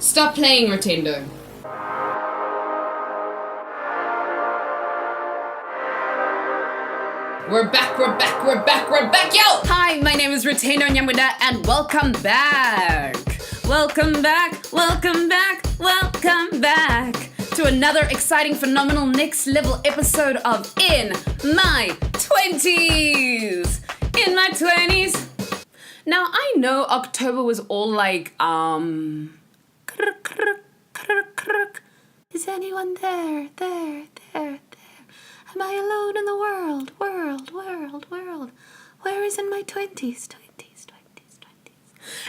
Stop playing, Rotendo. We're back, yo! Hi, my name is Rotendo Nyamwida, and welcome back. Welcome back to another exciting, phenomenal, next level episode of In My 20s. In my 20s. Now, I know October was all like, is anyone there? Am I alone in the world? Where is In My 20s?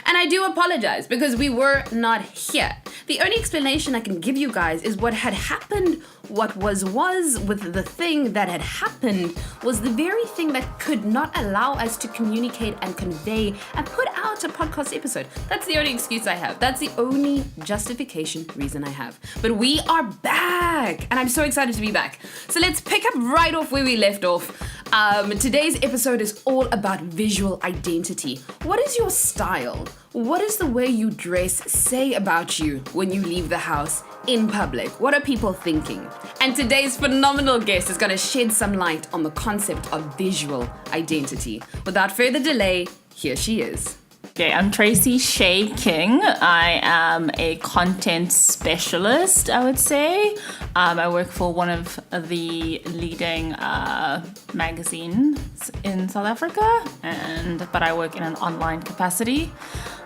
And I do apologize because we were not here. The only explanation I can give you guys is what had happened, what was with the thing that had happened was the very thing that could not allow us to communicate and convey and put out a podcast episode. That's the only excuse I have. That's the only justification reason I have. But we are back and I'm so excited to be back. So let's pick up right off where we left off. Today's episode is all about visual identity. What is your style? What does the way you dress say about you when you leave the house in public? What are people thinking? And today's phenomenal guest is going to shed some light on the concept of visual identity. Without further delay, here she is. Okay, I'm Tracey Chè King. I am a content specialist, I would say. I work for one of the leading magazines in South Africa, but I work in an online capacity.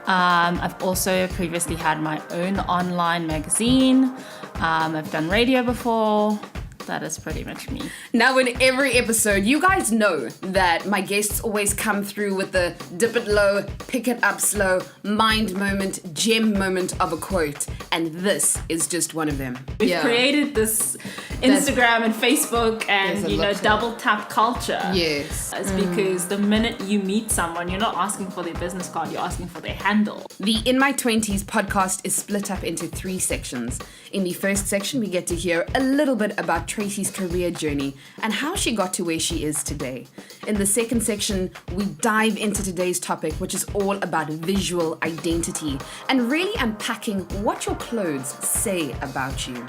I've also previously had my own online magazine. I've done radio before. That is pretty much me. Now in every episode, you guys know that my guests always come through with the dip it low, pick it up slow, mind moment, gem moment of a quote. And this is just one of them. We've created this Instagram and Facebook and, double tap culture. Yes. It's because the minute you meet someone, you're not asking for their business card, you're asking for their handle. The In My 20s podcast is split up into 3 sections. In the first section, we get to hear a little bit about Tracey's career journey and how she got to where she is today. In the second section, we dive into today's topic, which is all about visual identity and really unpacking what your clothes say about you.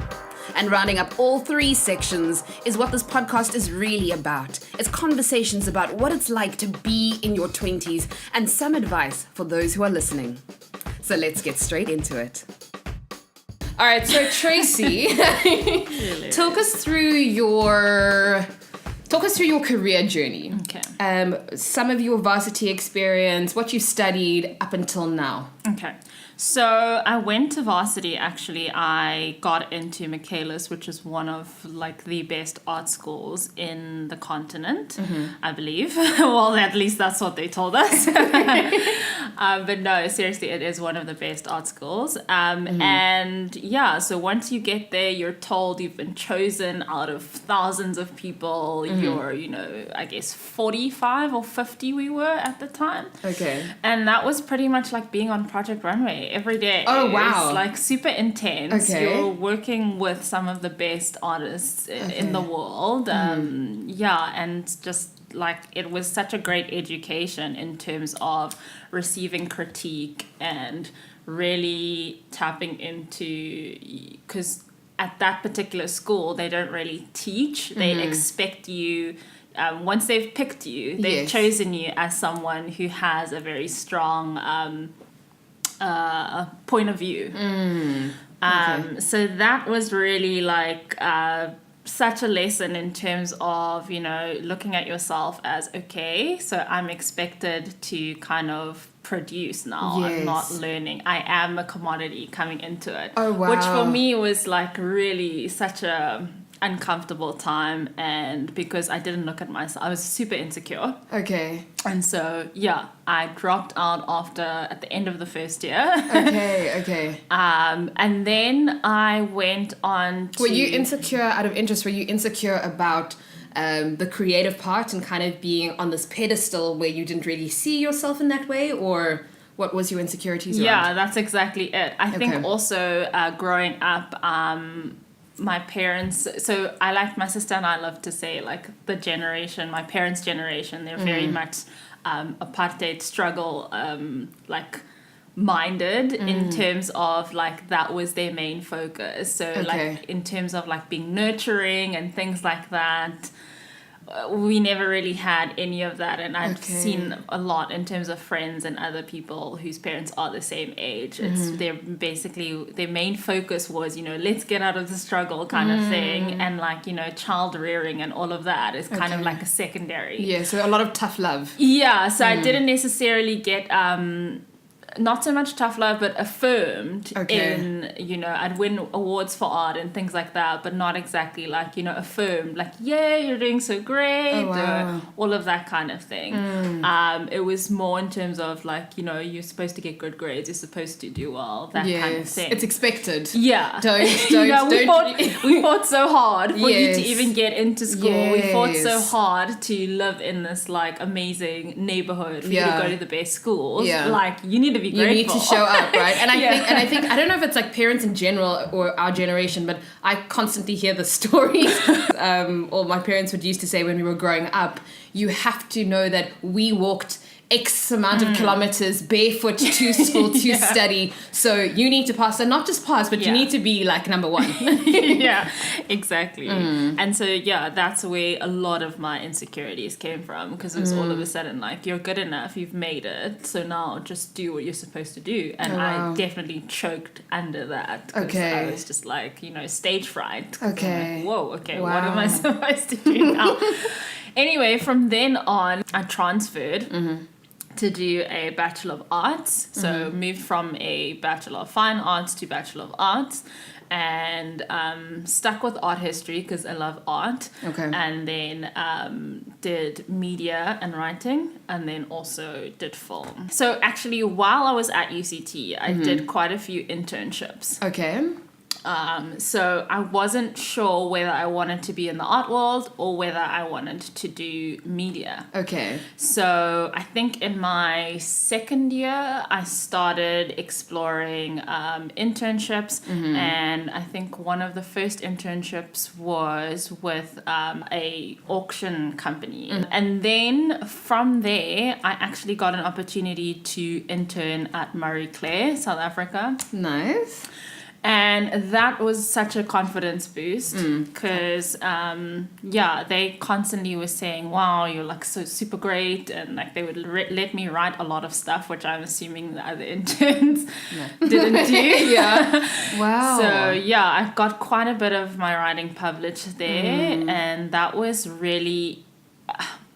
And rounding up all 3 sections is what this podcast is really about. It's conversations about what it's like to be in your 20s and some advice for those who are listening. So let's get straight into it. All right, so Tracey, talk us through your career journey. Okay. Some of your varsity experience, what you studied up until now. Okay. So I went to varsity, actually. I got into Michaelis, which is one of the best art schools in the continent, I believe. Well, at least that's what they told us. But no, seriously, it is one of the best art schools. And yeah, so once you get there, you're told you've been chosen out of thousands of people. You're, I guess 45 or 50 we were at the time. Okay. And that was pretty much like being on Project Runway. Every day. Oh, wow. It's super intense. Okay. You're working with some of the best artists in the world. And just it was such a great education in terms of receiving critique and really tapping into, because at that particular school, they don't really teach. They expect you. Once they've picked you, they've chosen you as someone who has a very strong point of view. So that was really such a lesson in terms of, looking at yourself as, okay, so I'm expected to kind of produce now. Yes. I'm not learning. I am a commodity coming into it. Oh, wow. Which for me was really such a uncomfortable time, and because I didn't look at myself, I was super insecure. Okay. And so I dropped out at the end of the first year. Okay. And then I went on to... Were you insecure, out of interest, were you insecure about the creative part and kind of being on this pedestal where you didn't really see yourself in that way, or what was your insecurities around? Yeah, that's exactly it. I think also growing up, my parents, so I like my sister and I love to say the generation, my parents' generation, they're very much apartheid struggle, minded in terms of like that was their main focus. So like in terms of like being nurturing and things like that, we never really had any of that. And I've seen a lot in terms of friends and other people whose parents are the same age. It's they're basically, their main focus was, you know, let's get out of the struggle kind of thing, and like, you know, child rearing and all of that is kind of like a secondary. Yeah, so a lot of tough love. Yeah, so I didn't necessarily get not so much tough love, but affirmed in, you know, I'd win awards for art and things like that, but not exactly like, you know, affirmed, like, yeah, you're doing so great, or all of that kind of thing. It was more in terms of like, you know, you're supposed to get good grades, you're supposed to do well, that kind of thing. It's expected. Yeah. Don't, you know, we fought so hard for you to even get into school. We fought so hard to live in this like amazing neighborhood for you to go to the best schools. Like, you need to be grateful. You need to show up, right? And I think I don't know if it's like parents in general or our generation, but I constantly hear the stories. Or my parents would used to say when we were growing up, you have to know that we walked X amount of kilometers barefoot to school to study. So you need to pass, and not just pass, but you need to be like number one. Yeah, exactly. And so, yeah, that's where a lot of my insecurities came from, because it was all of a sudden like, you're good enough, you've made it, so now just do what you're supposed to do. And I definitely choked under that. I was just like, you know, stage fright. Okay. Like, whoa, okay, what am I supposed to do now? Anyway, from then on, I transferred to do a Bachelor of Arts. So moved from a Bachelor of Fine Arts to Bachelor of Arts, and stuck with art history because I love art. And then did media and writing, and then also did film. So actually, while I was at UCT, I did quite a few internships. So I wasn't sure whether I wanted to be in the art world or whether I wanted to do media. So I think in my second year, I started exploring internships, and I think one of the first internships was with a auction company. And then from there, I actually got an opportunity to intern at Marie Claire, South Africa. Nice. And that was such a confidence boost because, they constantly were saying, wow, you're like so super great. And like they would let me write a lot of stuff, which I'm assuming the other interns didn't do. Wow. So, I got quite a bit of my writing published there. And that was really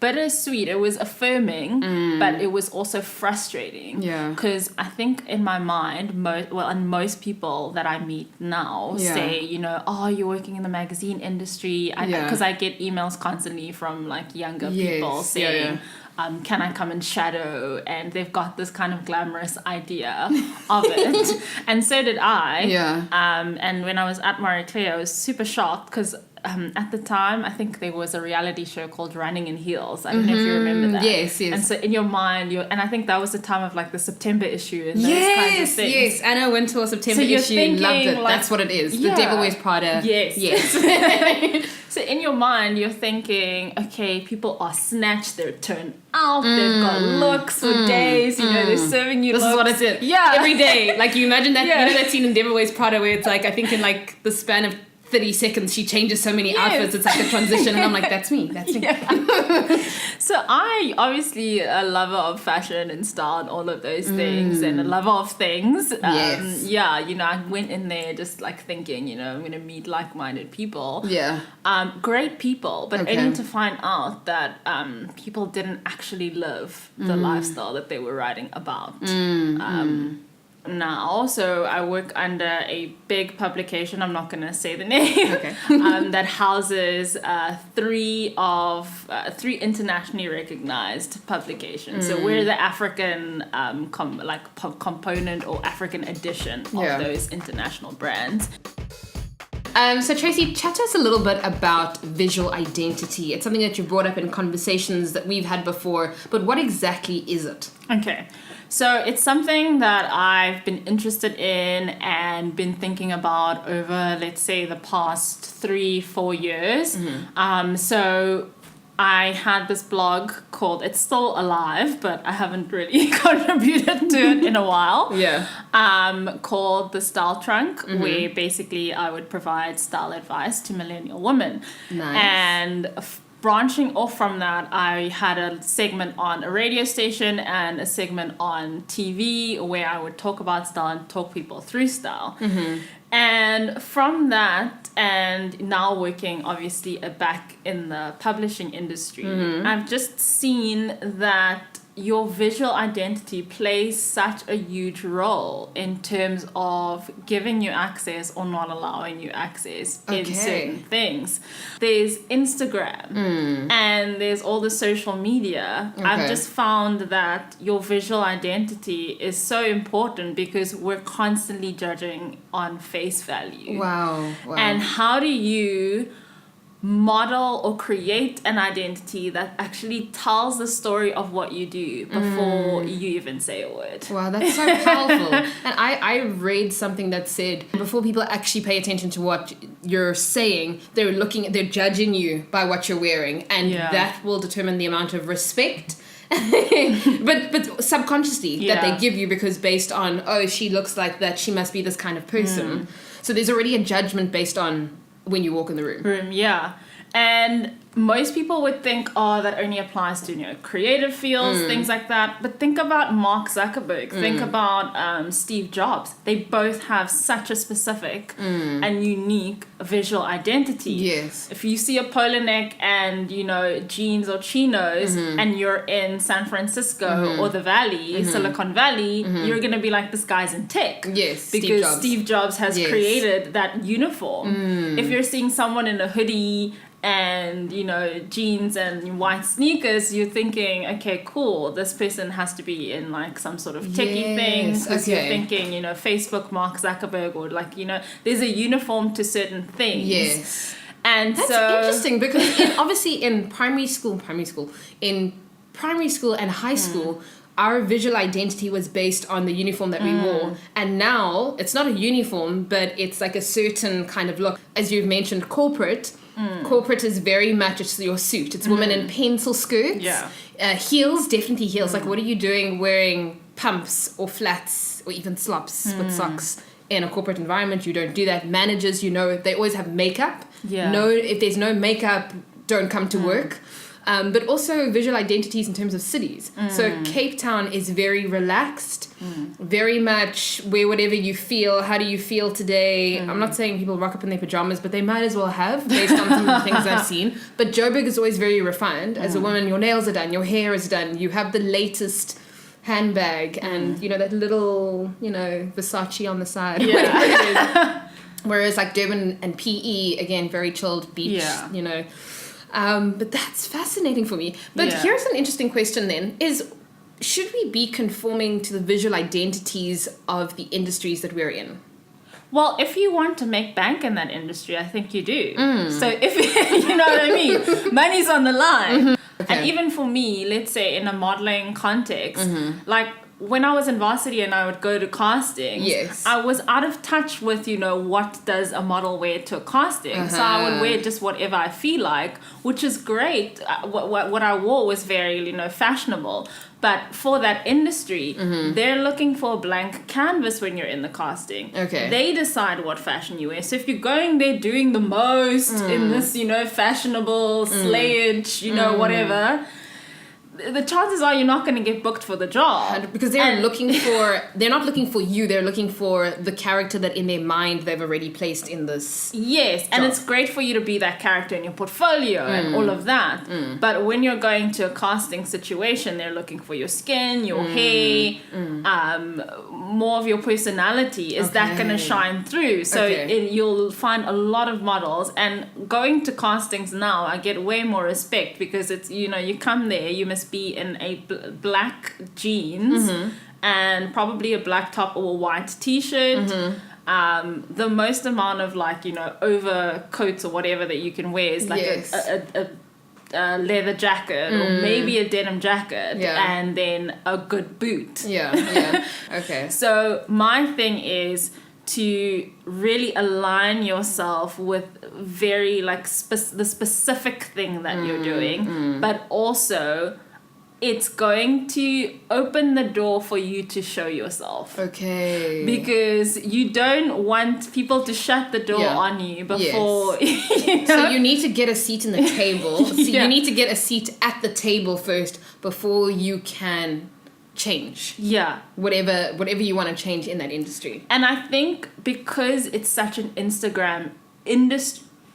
bittersweet. It was affirming, but it was also frustrating. Because I think in my mind, most people that I meet now say, you know, oh, you're working in the magazine industry. Because I get emails constantly from like younger people saying, can I come and shadow? And they've got this kind of glamorous idea of it. And so did I. And when I was at Marie Claire, I was super shocked because at the time, I think there was a reality show called Running in Heels. I don't know if you remember that. Yes. And so in your mind, and I think that was the time of like the September issue and those kinds of things. Yes, Anna Wintour September issue, thinking, loved it. Like, that's what it is. The Devil Wears Prada. Yes. So in your mind, you're thinking, okay, people are snatched, they're turned out, they've got looks for days, you know, they're serving you This looks. is what I did. Every day. Like, you imagine that, you know that scene in Devil Wears Prada where it's like, I think in like the span of 30 seconds she changes so many outfits, it's like a transition, and I'm like, that's me. So I obviously a lover of fashion and style and all of those things, and a lover of things. You know, I went in there just like thinking, you know, I'm gonna meet like-minded people, great people, but only to find out that people didn't actually live the lifestyle that they were writing about. Now, so I work under a big publication, I'm not going to say the name, that houses three internationally recognized publications. So we're the African component or African edition of those international brands. So Tracey, chat to us a little bit about visual identity. It's something that you brought up in conversations that we've had before, but what exactly is it? Okay. So it's something that I've been interested in and been thinking about over, let's say, the past 3-4 years. So I had this blog called, it's still alive, but I haven't really contributed to it in a while. Yeah. Called The Style Trunk, where basically I would provide style advice to millennial women. Nice. And branching off from that, I had a segment on a radio station and a segment on TV where I would talk about style and talk people through style. And from that, and now working obviously back in the publishing industry, I've just seen that your visual identity plays such a huge role in terms of giving you access or not allowing you access in certain things. There's Instagram and there's all the social media. I've just found that your visual identity is so important because we're constantly judging on face value. Wow. And how do you model or create an identity that actually tells the story of what you do before you even say a word? Wow, that's so powerful. And I read something that said before people actually pay attention to what you're saying, they're judging you by what you're wearing, and that will determine the amount of respect but subconsciously that they give you, because based on, oh, she looks like that, she must be this kind of person. So there's already a judgment based on when you walk in the room. Yeah. And most people would think, oh, that only applies to, creative fields, things like that. But think about Mark Zuckerberg. Think about Steve Jobs. They both have such a specific and unique visual identity. Yes. If you see a polo neck and, jeans or chinos, and you're in San Francisco or the Valley, Silicon Valley, you're going to be like, this guy's in tech. Yes, because Steve Jobs has created that uniform. If you're seeing someone in a hoodie and jeans and white sneakers, you're thinking, okay, cool, this person has to be in like some sort of techie thing, because you're thinking, Facebook, Mark Zuckerberg, or like, there's a uniform to certain things. And that's interesting, because obviously in primary school and high school, our visual identity was based on the uniform that we wore. And now it's not a uniform, but it's like a certain kind of look. As you've mentioned, corporate is very much, it's your suit. It's women in pencil skirts. Heels, definitely heels. Like, what are you doing wearing pumps or flats or even slops with socks in a corporate environment? You don't do that. Managers, they always have makeup. No, if there's no makeup, don't come to work. But also visual identities in terms of cities. So Cape Town is very relaxed, very much wear whatever you feel. How do you feel today? I'm not saying people rock up in their pajamas, but they might as well have, based on some of the things I've seen. But Joburg is always very refined. As a woman, your nails are done, your hair is done, you have the latest handbag and, that little, Versace on the side. Whatever it is. Whereas like Durban and PE, again, very chilled beach, but that's fascinating for me. But here's an interesting question then, is should we be conforming to the visual identities of the industries that we're in? Well, if you want to make bank in that industry, I think you do. So if, you know what I mean? Money's on the line. And even for me, let's say in a modeling context, like when I was in varsity and I would go to castings, I was out of touch with, what does a model wear to a casting. So I would wear just whatever I feel like, which is great. What I wore was very, fashionable. But for that industry, they're looking for a blank canvas when you're in the casting. They decide what fashion you wear. So if you're going there doing the most in this, fashionable slayage, whatever, the chances are you're not going to get booked for the job. Because they're not looking for you, they're looking for the character that in their mind they've already placed in this job. And it's great for you to be that character in your portfolio and all of that. But when you're going to a casting situation, they're looking for your skin, your hair, more of your personality. Is that going to shine through? So you'll find a lot of models, and going to castings now, I get way more respect, because it's, you come there, you must be in a black jeans and probably a black top or a white t-shirt. The most amount of overcoats or whatever that you can wear is like a leather jacket or maybe a denim jacket and then a good boot. So my thing is to really align yourself with very like the specific thing that you're doing, but also it's going to open the door for you to show yourself. Okay. Because you don't want people to shut the door on you before. Yes. You know? So you need to get a seat in the table. So Yeah. you need to get a seat at the table first before you can change. Yeah. Whatever you want to change in that industry. And I think because it's such an Instagram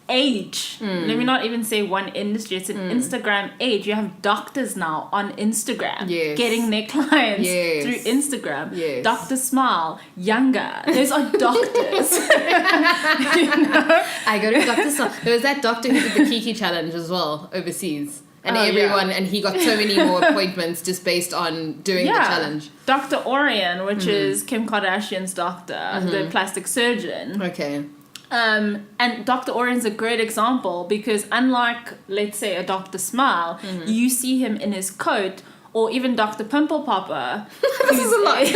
age, let me not even say one industry, it's an Instagram age. You have doctors now on Instagram getting their clients through Instagram. Yes. Dr. Smile, younger. Those are doctors. You know? I go to Dr. Smile. There was that doctor who did the Kiki challenge as well overseas. And and he got so many more appointments just based on doing the challenge. Dr. Orion, which is Kim Kardashian's doctor, the plastic surgeon. Okay. And Dr. Orion's a great example because unlike, let's say, a Dr. Smile, you see him in his coat, or even Dr. Pimple Popper. This is a lot.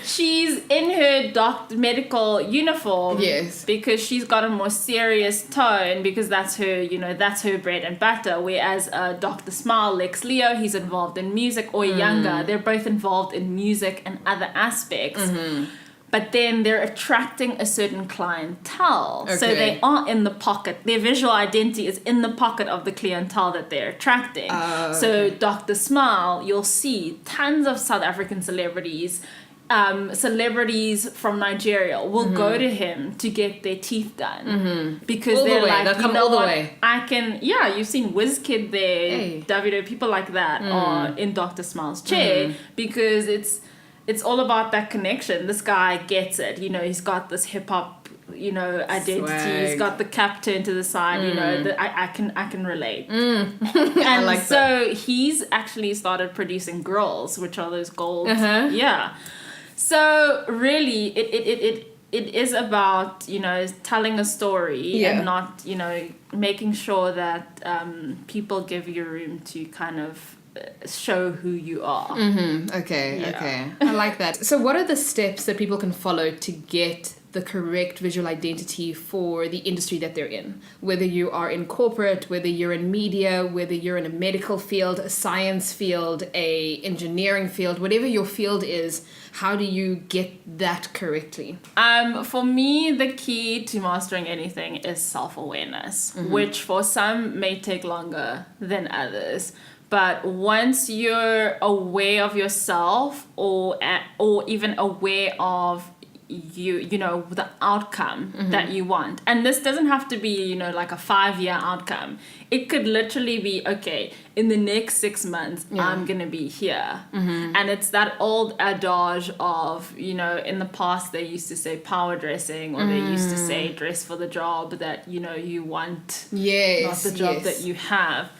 She's in her medical uniform. Yes. Because she's got a more serious tone, because that's her bread and butter. Whereas Dr. Smile, Lex Leo, he's involved in music, or younger. They're both involved in music and other aspects. But then they're attracting a certain clientele. Okay. So they are in the pocket. Their visual identity is in the pocket of the clientele that they're attracting. So Dr. Smile, you'll see tons of South African celebrities, celebrities from Nigeria will go to him to get their teeth done. Because they're like, they'll come all the way. I can, you've seen WizKid there, Davido, people like that are in Dr. Smile's chair because it's all about that connection. This guy gets it. You know, he's got this hip hop, identity. Swag. He's got the cap turned to the side. I can relate. And I like so he's actually started producing girls, which are those gold. Yeah. So really, it is about telling a story and not making sure that people give you room to kind of show who you are. Okay. I like that. So what are the steps that people can follow to get the correct visual identity for the industry that they're in? Whether you are in corporate, whether you're in media, whether you're in a medical field, a science field, a engineering field, whatever your field is, how do you get that correctly? For me, the key to mastering anything is self-awareness, which for some may take longer than others. But once you're aware of yourself, or even aware of the outcome that you want, and this doesn't have to be like a 5-year outcome. It could literally be, okay, in the next 6 months I'm gonna be here. And it's that old adage of in the past they used to say power dressing, or they used to say dress for the job that you want, not the job that you have.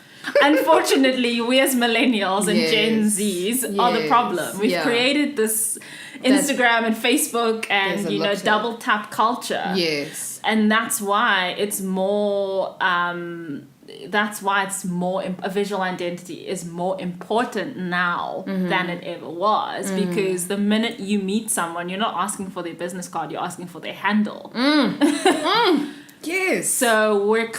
Unfortunately, we as millennials and Gen Zs are the problem. We've created this Instagram and Facebook and double tap culture. Yes. And that's why it's more a visual identity is more important now than it ever was, because the minute you meet someone, you're not asking for their business card, you're asking for their handle. Yes. So we're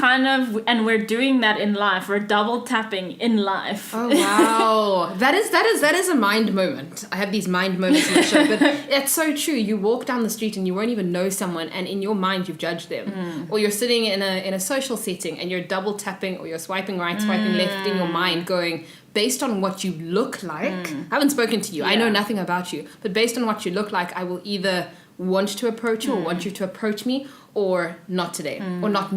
we're doing that in life. We're double tapping in life. Oh wow. that is a mind moment. I have these mind moments in the show, but it's so true. You walk down the street and you won't even know someone, and in your mind you've judged them. Or you're sitting in a social setting and you're double tapping, or you're swiping right, swiping left in your mind, going, based on what you look like. I haven't spoken to you. I know nothing about you, but based on what you look like, I will either want to approach you or want you to approach me, or not today, or not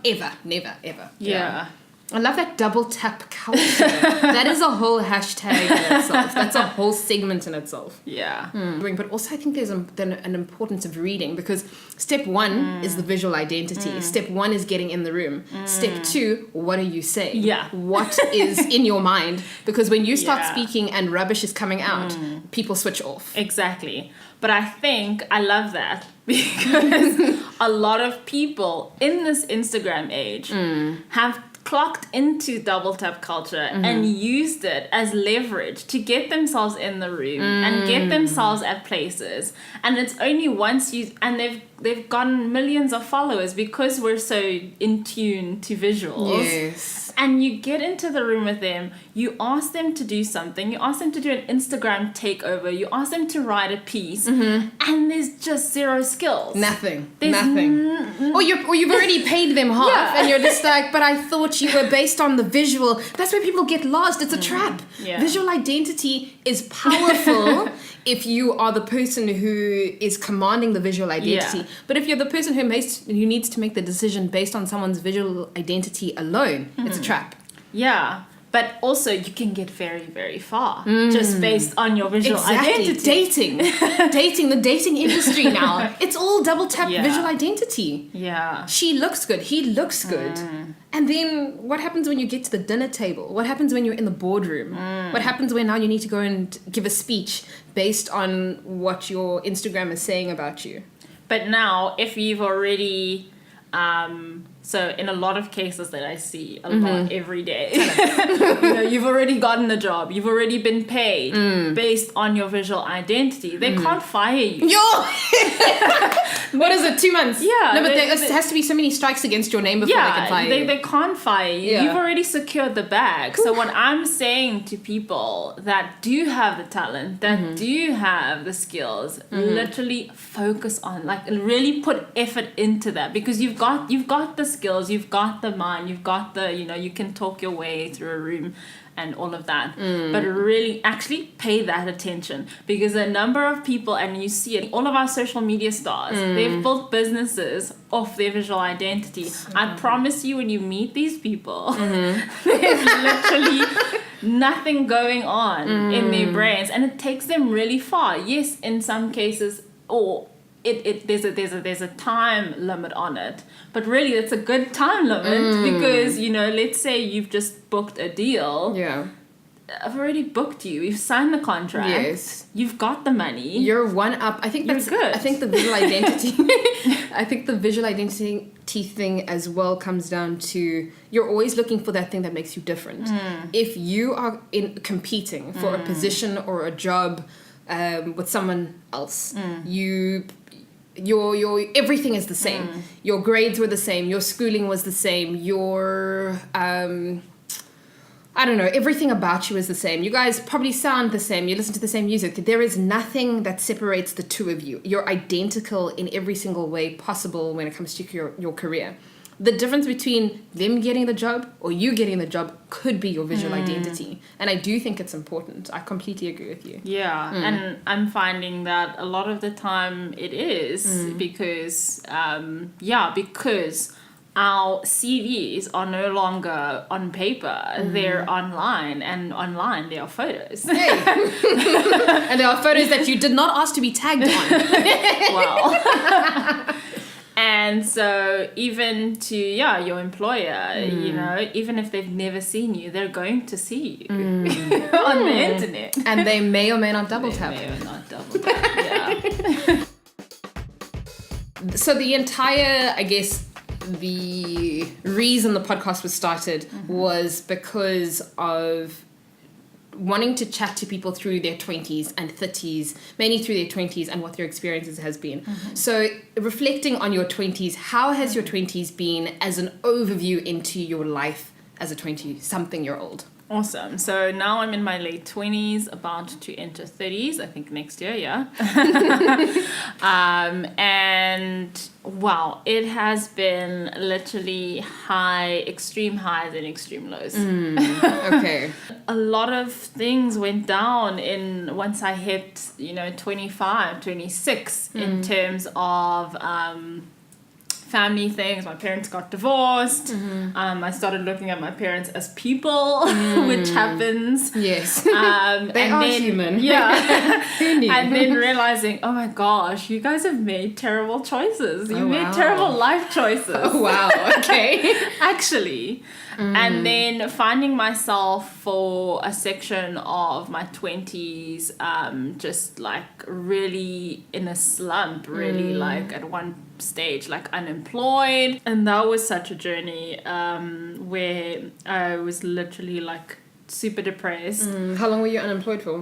ever, never, ever. Yeah. I love that double tap culture. That is a whole hashtag in itself. That's a whole segment in itself. Yeah. But also I think there's an importance of reading, because step 1 is the visual identity. Step 1 is getting in the room. Step 2, what are you saying? Yeah. What is in your mind? Because when you start speaking and rubbish is coming out, people switch off. Exactly. But I think I love that, because a lot of people in this Instagram age have clocked into double tap culture and used it as leverage to get themselves in the room and get themselves at places. And it's only once they've gotten millions of followers because we're so in tune to visuals. Yes. And you get into the room with them, you ask them to do something, you ask them to do an Instagram takeover, you ask them to write a piece, and there's just zero skills. Nothing. There's Nothing. Or you've already paid them half, and you're just like, but I thought you were based on the visual. That's where people get lost. It's a trap. Yeah. Visual identity is powerful if you are the person who is commanding the visual identity. Yeah. But if you're the person who needs to make the decision based on someone's visual identity alone, it's a trap. Yeah. But also you can get very, very far just based on your visual identity. Dating, the dating industry now. It's all double tap visual identity. Yeah. She looks good. He looks good. And then what happens when you get to the dinner table? What happens when you're in the boardroom? What happens when now you need to go and give a speech based on what your Instagram is saying about you? But now, if you've already... so in a lot of cases that I see a lot every day, you've already gotten the job, you've already been paid based on your visual identity. They can't fire you. What is it, 2 months? Yeah. No, but there has to be so many strikes against your name before they can fire you. They can't fire you. Yeah. You've already secured the bag. So what I'm saying to people that do have the talent, that do have the skills, literally focus on, really put effort into that, because you've got the skills, you've got the mind, you've got the, you can talk your way through a room and all of that. But really actually pay that attention, because a number of people, and you see it, all of our social media stars, they've built businesses off their visual identity. I promise you, when you meet these people, there's literally nothing going on in their brains, and it takes them really far. Yes, in some cases, or there's a time limit on it, but really it's a good time limit, because let's say you've just booked a deal. I've already booked you, you've signed the contract, yes, you've got the money, you're one up. I think you're good. I think the visual identity I think the visual identity thing as well comes down to, you're always looking for that thing that makes you different. If you are competing for a position or a job with someone else, your everything is the same. Your grades were the same, your schooling was the same, your I don't know, everything about you is the same. You guys probably sound the same, you listen to the same music. There is nothing that separates the two of you. You're identical in every single way possible when it comes to your career. The difference between them getting the job or you getting the job could be your visual identity. And I do think it's important. I completely agree with you. Yeah, and I'm finding that a lot of the time it is because our CVs are no longer on paper, they're online, and online there are photos. Hey. And there are photos that you did not ask to be tagged on. Well... And so even to your employer, even if they've never seen you, they're going to see you on the internet. And they may or may not double tap. They may or not double tap, yeah. So the entire, I guess, the reason the podcast was started was because of wanting to chat to people through their 20s and 30s, mainly through their 20s, and what their experiences has been. So reflecting on your 20s, how has your 20s been as an overview into your life as a 20-something-year-old? Awesome. So now I'm in my late 20s, about to enter 30s, I think next year, yeah. And wow, it has been literally extreme highs and extreme lows. Okay. A lot of things went down once I hit, 25, 26 in terms of family things. My parents got divorced. I started looking at my parents as people, which happens. Yes. They are human. Yeah. Who knew? And then realizing, oh my gosh, you guys have made terrible choices. You made terrible life choices. Oh, wow. Okay. Actually. And then finding myself for a section of my 20s, just like really in a slump, really like at one stage, like unemployed. And that was such a journey where I was literally like super depressed. How long were you unemployed for?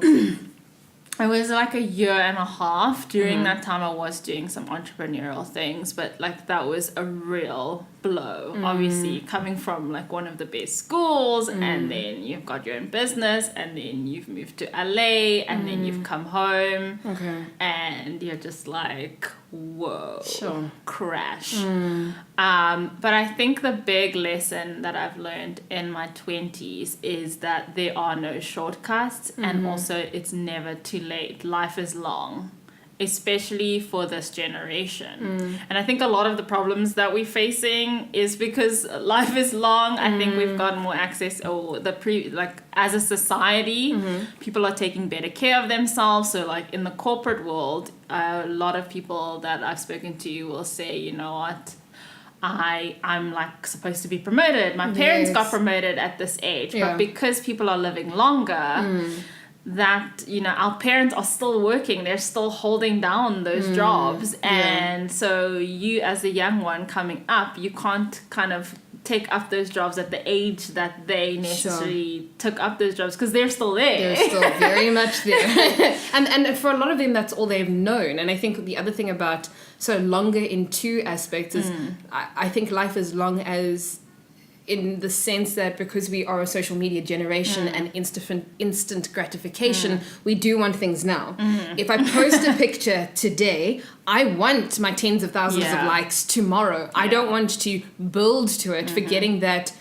It was like a year and a half. During that time, I was doing some entrepreneurial things, but like that was a real blow. Obviously, coming from like one of the best schools, and then you've got your own business, and then you've moved to LA, and then you've come home, and you're just like, whoa, crash. But I think the big lesson that I've learned in my 20s is that there are no shortcuts, and also it's never too late. Life is long, especially for this generation. And I think a lot of the problems that we're facing is because life is long. I think we've got more access, or as a society, people are taking better care of themselves. So like in the corporate world, a lot of people that I've spoken to will say, you know what, I'm like supposed to be promoted. My parents got promoted at this age, but because people are living longer, that, you know, our parents are still working, they're still holding down those jobs, and so you as a young one coming up, you can't kind of take up those jobs at the age that they necessarily took up those jobs, because they're still there. They're still very much there. and for a lot of them, that's all they've known. And I think the other thing about longer in two aspects is I think life is long as in the sense that because we are a social media generation and instant gratification, we do want things now. If I post a picture today, I want my tens of thousands of likes tomorrow. I don't want to build to it, forgetting that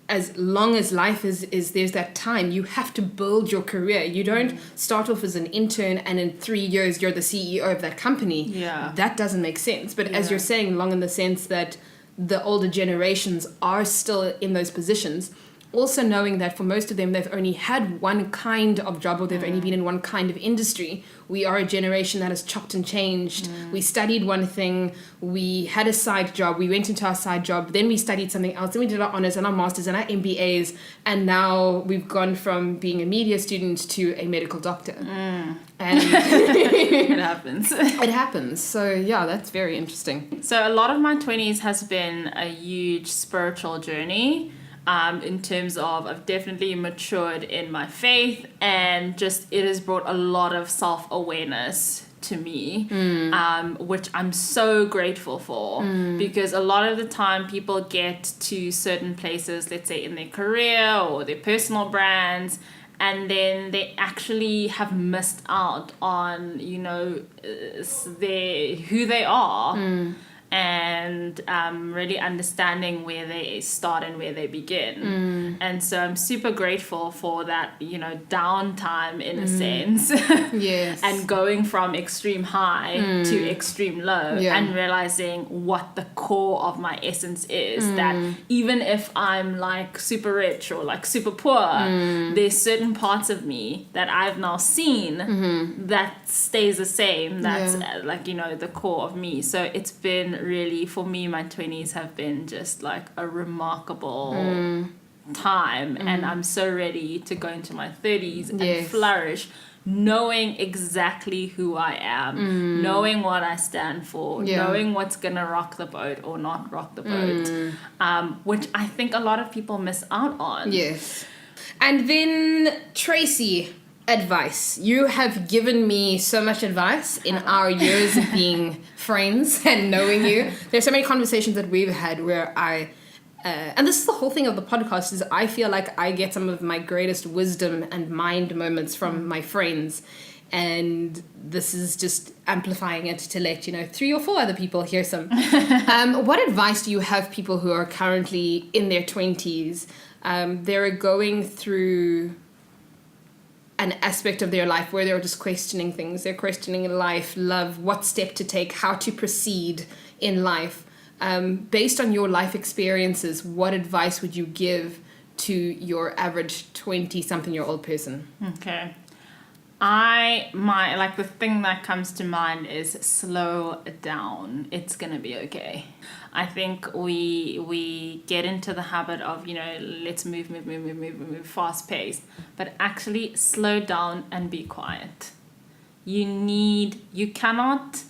as long as life is there's that time, you have to build your career. You don't start off as an intern and in 3 years you're the CEO of that company. That doesn't make sense. But as you're saying, long in the sense that the older generations are still in those positions, also knowing that for most of them, they've only had one kind of job, or they've only been in one kind of industry. We are a generation that has chopped and changed. We studied one thing, we had a side job, we went into our side job, then we studied something else, then we did our honors and our masters and our MBAs, and now we've gone from being a media student to a medical doctor. And it happens. It happens. So yeah, that's very interesting. So a lot of my 20s has been a huge spiritual journey. In terms of I've definitely matured in my faith, and just it has brought a lot of self-awareness to me, which I'm so grateful for, because a lot of the time people get to certain places, let's say in their career or their personal brands, and then they actually have missed out on, you know, who they are. And really understanding where they start and where they begin. And so I'm super grateful for that, you know, downtime in a sense. Yes. And going from extreme high to extreme low, and realizing what the core of my essence is. That even if I'm like super rich or like super poor, there's certain parts of me that I've now seen that stays the same. That's like, you know, the core of me. So it's been really, for me, my 20s have been just like a remarkable time, and I'm so ready to go into my 30s and flourish, knowing exactly who I am, knowing what I stand for, knowing what's gonna rock the boat or not rock the boat, which I think a lot of people miss out on. Yes. And then Tracey, advice. You have given me so much advice in our years of being friends and knowing you. There's so many conversations that we've had where and this is the whole thing of the podcast, is I feel like I get some of my greatest wisdom and mind moments from my friends, and this is just amplifying it to let, you know, 3 or 4 other people hear some. What advice do you have people who are currently in their 20s? They're going through an aspect of their life where they're just questioning things. They're questioning life, love, what step to take, how to proceed in life. Based on your life experiences, what advice would you give to your average 20-something-year-old person? Okay. The thing that comes to mind is slow down. It's gonna be okay. I think we get into the habit of, you know, let's move, fast paced, but actually slow down and be quiet. You cannot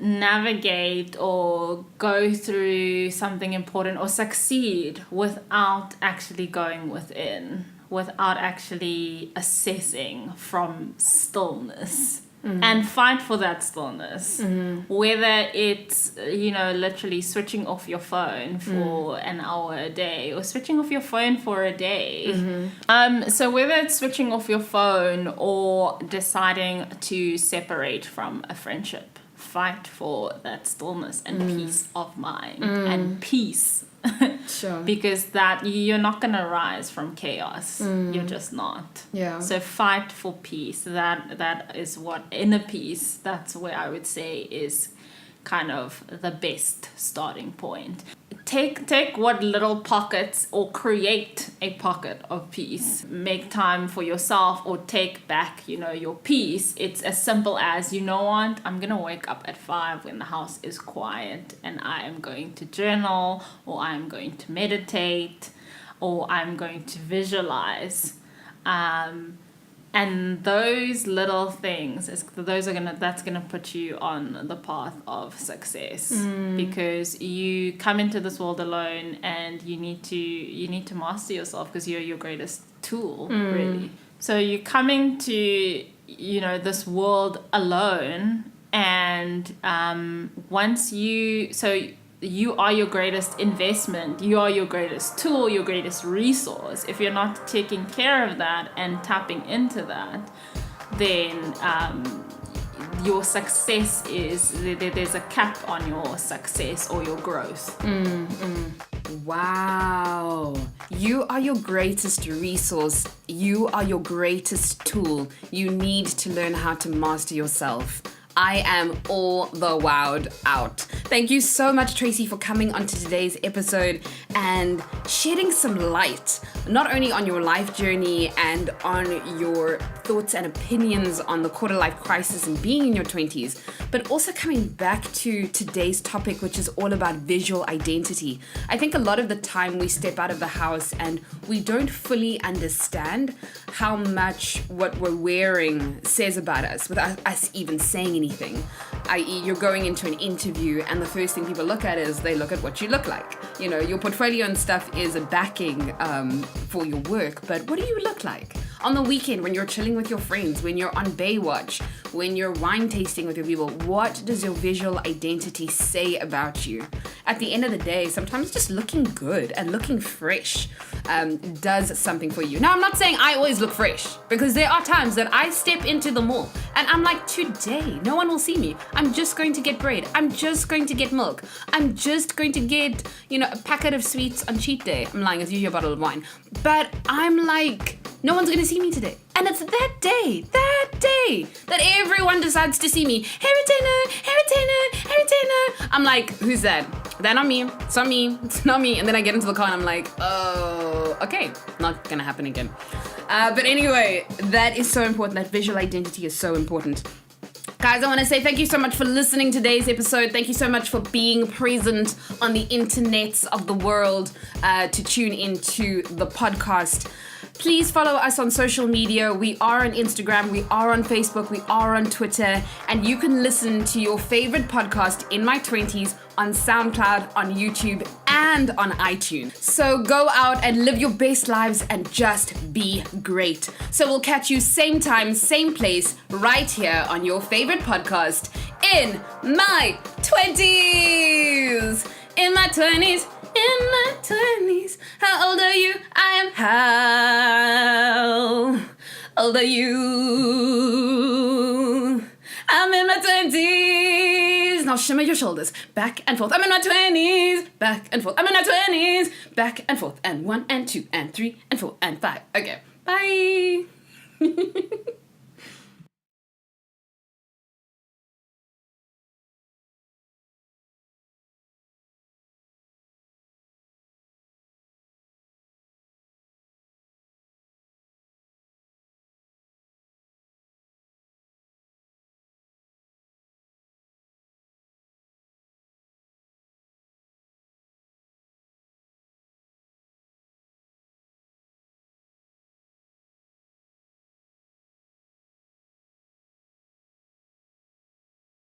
navigate or go through something important or succeed without actually going within, without actually assessing from stillness. And fight for that stillness. Whether it's, literally switching off your phone for an hour a day or switching off your phone for a day. So whether it's switching off your phone or deciding to separate from a friendship, fight for that stillness and peace of mind and peace. Sure. Because that you're not going to rise from chaos. You're just not. Yeah. So fight for peace. That is what inner peace. That's where I would say is kind of the best starting point. Take what little pockets or create a pocket of peace. Make time for yourself or take back, your peace. It's as simple as, you know what, I'm going to wake up at 5 when the house is quiet and I am going to journal or I'm going to meditate or I'm going to visualize. And those little things, that's gonna put you on the path of success, because you come into this world alone, and you need to master yourself, because you're your greatest tool, really. So you're coming to this world alone, and you are your greatest investment. You are your greatest tool, your greatest resource. If you're not taking care of that and tapping into that, then your success there's a cap on your success or your growth. Wow. You are your greatest resource. You are your greatest tool. You need to learn how to master yourself. I am all the wowed out. Thank you so much, Tracey, for coming onto today's episode and shedding some light, not only on your life journey and on your thoughts and opinions on the quarter-life crisis and being in your 20s, but also coming back to today's topic, which is all about visual identity. I think a lot of the time we step out of the house and we don't fully understand how much what we're wearing says about us without us even saying anything. I.e., you're going into an interview and the first thing people look at is they look at what you look like. Your portfolio and stuff is a backing for your work, but what do you look like? On the weekend, when you're chilling with your friends, when you're on Baywatch, when you're wine tasting with your people, what does your visual identity say about you? At the end of the day, sometimes just looking good and looking fresh does something for you. Now, I'm not saying I always look fresh, because there are times that I step into the mall and I'm like, today, no one will see me. I'm just going to get bread. I'm just going to get milk. I'm just going to get, a packet of sweets on cheat day. I'm lying, it's usually a bottle of wine. But I'm like, no one's going to see me today. And it's that day, that everyone decides to see me. Hey, retainer. I'm like, who's that? That not me. It's not me. It's not me. And then I get into the car and I'm like, oh, okay. Not going to happen again. But anyway, that is so important. That visual identity is so important. Guys, I want to say thank you so much for listening to today's episode. Thank you so much for being present on the internets of the world to tune into the podcast. Please follow us on social media. We are on Instagram, we are on Facebook, we are on Twitter, and you can listen to your favorite podcast, In My 20s, on SoundCloud, on YouTube, and on iTunes. So go out and live your best lives and just be great. So we'll catch you same time, same place, right here on your favorite podcast, In My 20s. In my 20s. In my 20s, how old are you? I am how old are you? I'm in my 20s. Now shimmer your shoulders back and forth. I'm in my 20s, back and forth. I'm in my 20s, back and forth. And 1 and 2 and 3 and 4 and 5. Okay, bye.